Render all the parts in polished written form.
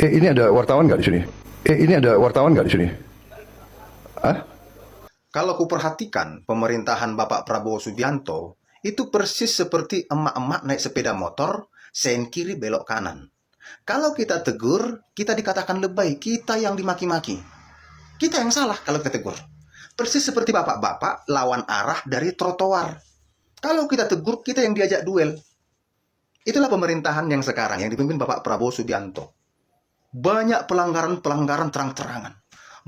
Ini ada wartawan nggak di sini? Ini ada wartawan nggak di sini? Hah? Kalau kuperhatikan pemerintahan Bapak Prabowo Subianto, itu persis seperti emak-emak naik sepeda motor, sen kiri belok kanan. Kalau kita tegur, kita dikatakan lebay, kita yang dimaki-maki. Kita yang salah kalau kita tegur. Persis seperti bapak-bapak lawan arah dari trotoar. Kalau kita tegur, kita yang diajak duel. Itulah pemerintahan yang sekarang, yang dipimpin Bapak Prabowo Subianto. Banyak pelanggaran-pelanggaran terang-terangan.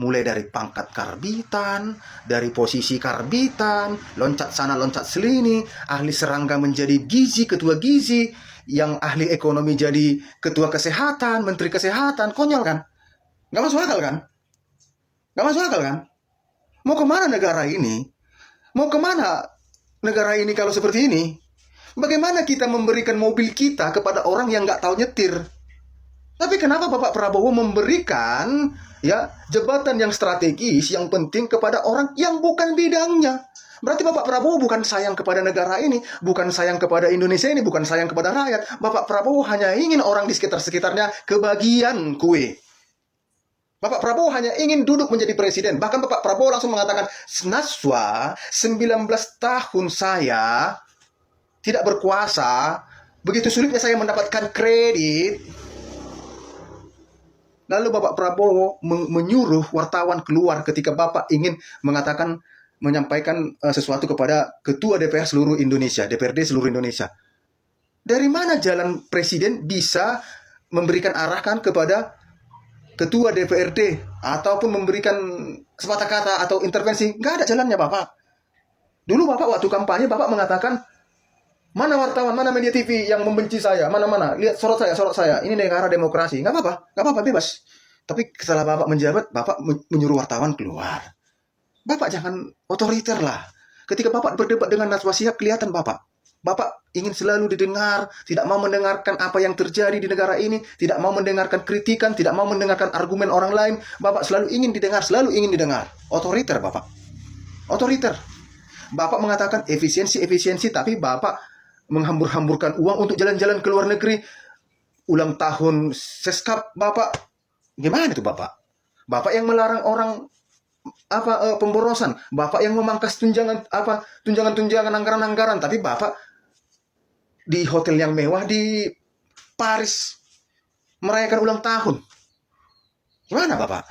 Mulai dari pangkat karbitan, dari posisi karbitan, loncat sana loncat sini, ahli serangga menjadi gizi, ketua gizi, yang ahli ekonomi jadi ketua kesehatan, menteri kesehatan. Konyol kan? Nggak masuk akal kan? Nggak masuk akal kan? Mau kemana negara ini? Mau kemana negara ini kalau seperti ini? Bagaimana kita memberikan mobil kita kepada orang yang nggak tahu nyetir? Tapi kenapa Bapak Prabowo memberikan jabatan yang strategis, yang penting kepada orang yang bukan bidangnya? Berarti Bapak Prabowo bukan sayang kepada negara ini, bukan sayang kepada Indonesia ini, bukan sayang kepada rakyat. Bapak Prabowo hanya ingin orang di sekitar-sekitarnya kebagian kue. Bapak Prabowo hanya ingin duduk menjadi presiden. Bahkan Bapak Prabowo langsung mengatakan, Naswa, 19 tahun saya tidak berkuasa, begitu sulitnya saya mendapatkan kredit. Lalu Bapak Prabowo menyuruh wartawan keluar ketika Bapak ingin menyampaikan sesuatu kepada Ketua DPR seluruh Indonesia, DPRD seluruh Indonesia. Dari mana jalan presiden bisa memberikan arahkan kepada Ketua DPRD ataupun memberikan sepatah kata atau intervensi? Nggak ada jalannya, Bapak. Dulu Bapak waktu kampanye, Bapak mengatakan, mana wartawan, mana media TV yang membenci saya, mana-mana, lihat sorot saya, ini negara demokrasi. Nggak apa-apa, bebas. Tapi setelah Bapak menjabat, Bapak menyuruh wartawan keluar. Bapak jangan otoriter lah. Ketika Bapak berdebat dengan Najwa Shihab, kelihatan Bapak ingin selalu didengar, tidak mau mendengarkan apa yang terjadi di negara ini, tidak mau mendengarkan kritikan, tidak mau mendengarkan argumen orang lain. Bapak selalu ingin didengar. Otoriter Bapak. Otoriter. Bapak mengatakan efisiensi, tapi Bapak menghambur-hamburkan uang untuk jalan-jalan ke luar negeri. Ulang tahun Seskap Bapak, gimana itu Bapak? Bapak yang melarang orang pemborosan, Bapak yang memangkas tunjangan anggaran-anggaran, tapi Bapak di hotel yang mewah di Paris merayakan ulang tahun. Gimana Bapak?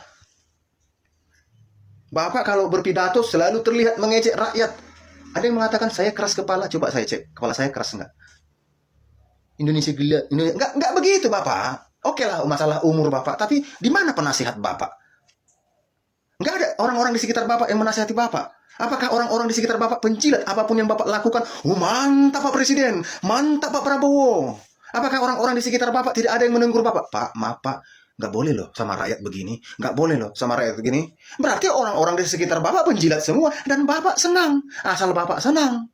Bapak kalau berpidato selalu terlihat mengejek rakyat. Ada yang mengatakan saya keras kepala, coba saya cek, kepala saya keras enggak? Indonesia gila, enggak begitu Bapak. Oke lah masalah umur Bapak, tapi di mana penasihat Bapak? Enggak ada orang-orang di sekitar Bapak yang menasihati Bapak. Apakah orang-orang di sekitar Bapak penjilat apapun yang Bapak lakukan? Mantap Pak Presiden, mantap Pak Prabowo. Apakah orang-orang di sekitar Bapak tidak ada yang menegur Bapak? Pak, maaf Pak, nggak boleh loh sama rakyat begini, nggak boleh loh sama rakyat begini. Berarti orang-orang di sekitar Bapak penjilat semua dan Bapak senang. Asal Bapak senang.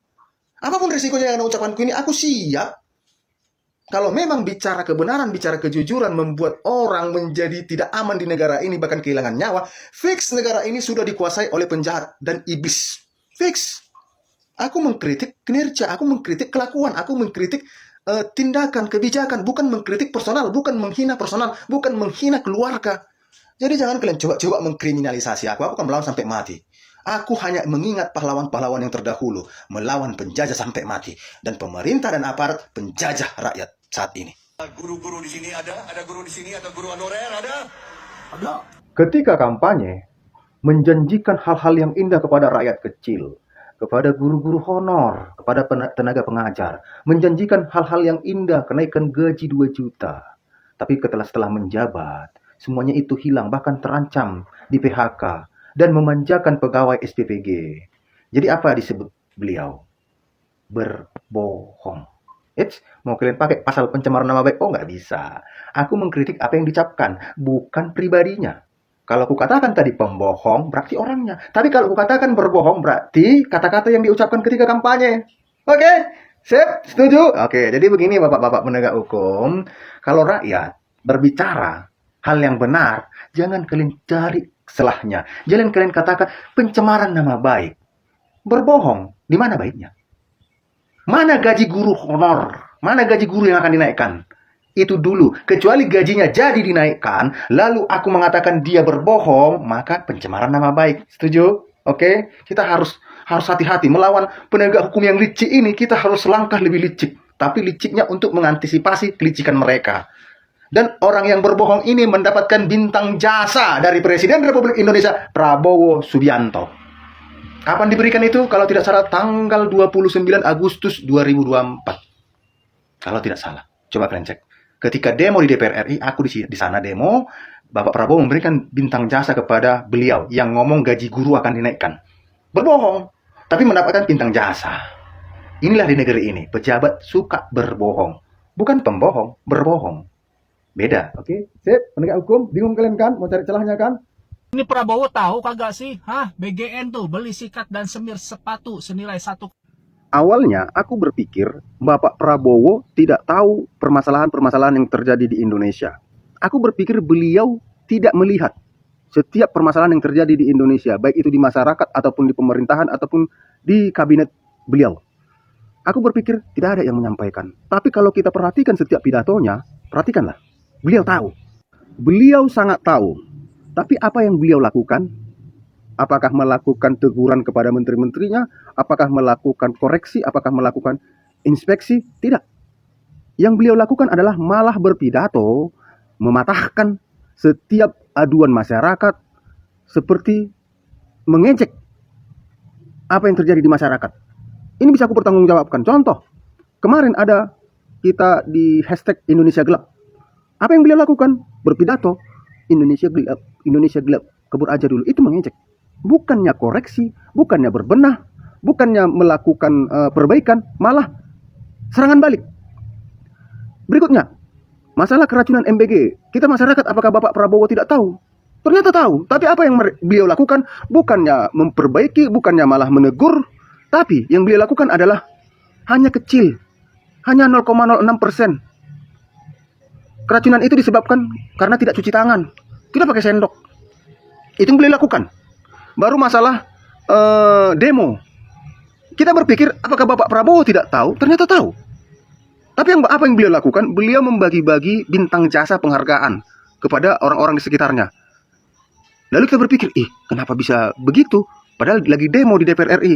Apapun risikonya yang ucapanku ini, aku siap. Kalau memang bicara kebenaran, bicara kejujuran membuat orang menjadi tidak aman di negara ini, bahkan kehilangan nyawa, fix negara ini sudah dikuasai oleh penjahat dan iblis. Fix. Aku mengkritik kinerja, aku mengkritik kelakuan, aku mengkritik tindakan, kebijakan, bukan mengkritik personal, bukan menghina personal, bukan menghina keluarga. Jadi jangan kalian coba mengkriminalisasi aku kan melawan sampai mati. Aku hanya mengingat pahlawan-pahlawan yang terdahulu melawan penjajah sampai mati, dan pemerintah dan aparat penjajah rakyat saat ini. Guru-guru di sini ada guru di sini atau guru honorer ada? Ketika kampanye, menjanjikan hal-hal yang indah kepada rakyat kecil, kepada guru-guru honor, kepada tenaga pengajar, menjanjikan hal-hal yang indah, kenaikan gaji 2 juta. Tapi setelah menjabat, semuanya itu hilang, bahkan terancam di PHK, dan memanjakan pegawai SPPG. Jadi apa disebut beliau? Berbohong. Mau kalian pakai pasal pencemaran nama baik? Oh, nggak bisa. Aku mengkritik apa yang dicapkan, bukan pribadinya. Kalau aku katakan tadi pembohong, berarti orangnya. Tapi kalau aku katakan berbohong, berarti kata-kata yang diucapkan ketika kampanye. Oke, sip, setuju? Oke, jadi begini Bapak-Bapak penegak hukum. Kalau rakyat berbicara hal yang benar, jangan kalian cari salahnya. Jangan kalian katakan pencemaran nama baik. Berbohong, di mana baiknya? Mana gaji guru honor? Mana gaji guru yang akan dinaikkan? Itu dulu, kecuali gajinya jadi dinaikkan, lalu aku mengatakan dia berbohong, maka pencemaran nama baik. Setuju? Oke? Kita harus hati-hati melawan penegak hukum yang licik ini. Kita harus selangkah lebih licik, tapi liciknya untuk mengantisipasi kelicikan mereka. Dan orang yang berbohong ini mendapatkan bintang jasa dari Presiden Republik Indonesia Prabowo Subianto. Kapan diberikan itu? Kalau tidak salah tanggal 29 Agustus 2024. Kalau tidak salah. Coba kalian cek. Ketika demo di DPR RI, aku di sana demo, Bapak Prabowo memberikan bintang jasa kepada beliau yang ngomong gaji guru akan dinaikkan. Berbohong, tapi mendapatkan bintang jasa. Inilah di negeri ini, pejabat suka berbohong. Bukan pembohong, berbohong. Beda, oke? Sip, penegak hukum, bingung kalian kan? Mau cari celahnya kan? Ini Prabowo tahu kagak sih? BGN tuh beli sikat dan semir sepatu senilai 1. Awalnya aku berpikir Bapak Prabowo tidak tahu permasalahan-permasalahan yang terjadi di Indonesia. Aku berpikir beliau tidak melihat setiap permasalahan yang terjadi di Indonesia, baik itu di masyarakat ataupun di pemerintahan ataupun di kabinet beliau. Aku berpikir tidak ada yang menyampaikan. Tapi kalau kita perhatikan setiap pidatonya, perhatikanlah. Beliau tahu. Beliau sangat tahu. Tapi apa yang beliau lakukan? Apakah melakukan teguran kepada menteri-menterinya? Apakah melakukan koreksi? Apakah melakukan inspeksi? Tidak. Yang beliau lakukan adalah malah berpidato, mematahkan setiap aduan masyarakat, seperti mengejek apa yang terjadi di masyarakat. Ini bisa aku pertanggungjawabkan. Contoh, kemarin ada kita di hashtag Indonesia Gelap. Apa yang beliau lakukan? Berpidato, Indonesia gelap, Indonesia gelap, kabur aja dulu. Itu mengejek. Bukannya koreksi, bukannya berbenah, bukannya melakukan perbaikan, malah serangan balik. Berikutnya, masalah keracunan MBG. Kita masyarakat, apakah Bapak Prabowo tidak tahu? Ternyata tahu. Tapi apa yang beliau lakukan? Bukannya memperbaiki, bukannya malah menegur. Tapi yang beliau lakukan adalah hanya kecil. Hanya 0,06%. Keracunan itu disebabkan karena tidak cuci tangan. Tidak pakai sendok. Itu yang beliau lakukan. Baru masalah demo. Kita berpikir apakah Bapak Prabowo tidak tahu? Ternyata tahu. Tapi apa yang beliau lakukan? Beliau membagi-bagi bintang jasa penghargaan kepada orang-orang di sekitarnya. Lalu kita berpikir, kenapa bisa begitu? Padahal lagi demo di DPR RI.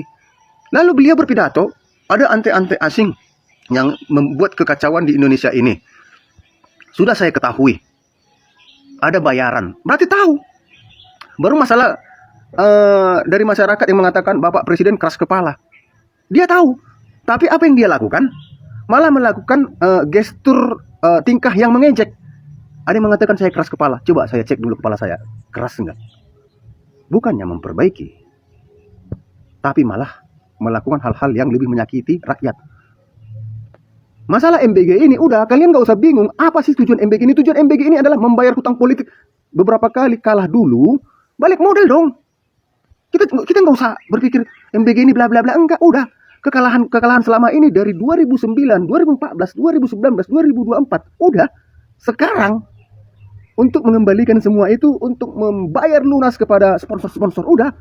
Lalu beliau berpidato, ada ante-ante asing yang membuat kekacauan di Indonesia ini. Sudah saya ketahui. Ada bayaran. Berarti tahu. Baru masalah dari masyarakat yang mengatakan Bapak Presiden keras kepala. Dia tahu. Tapi apa yang dia lakukan? Malah melakukan gestur tingkah yang mengejek. Ada yang mengatakan saya keras kepala. Coba saya cek dulu kepala saya. Keras enggak? Bukannya memperbaiki. Tapi malah melakukan hal-hal yang lebih menyakiti rakyat. Masalah MBG ini udah, kalian gak usah bingung. Apa sih tujuan MBG ini? Tujuan MBG ini adalah membayar hutang politik. Beberapa kali kalah dulu, balik model dong. Kita nggak usah berpikir MBG ini bla bla bla, enggak, udah kekalahan selama ini dari 2009, 2014, 2019, 2024, udah sekarang untuk mengembalikan semua itu, untuk membayar lunas kepada sponsor-sponsor, udah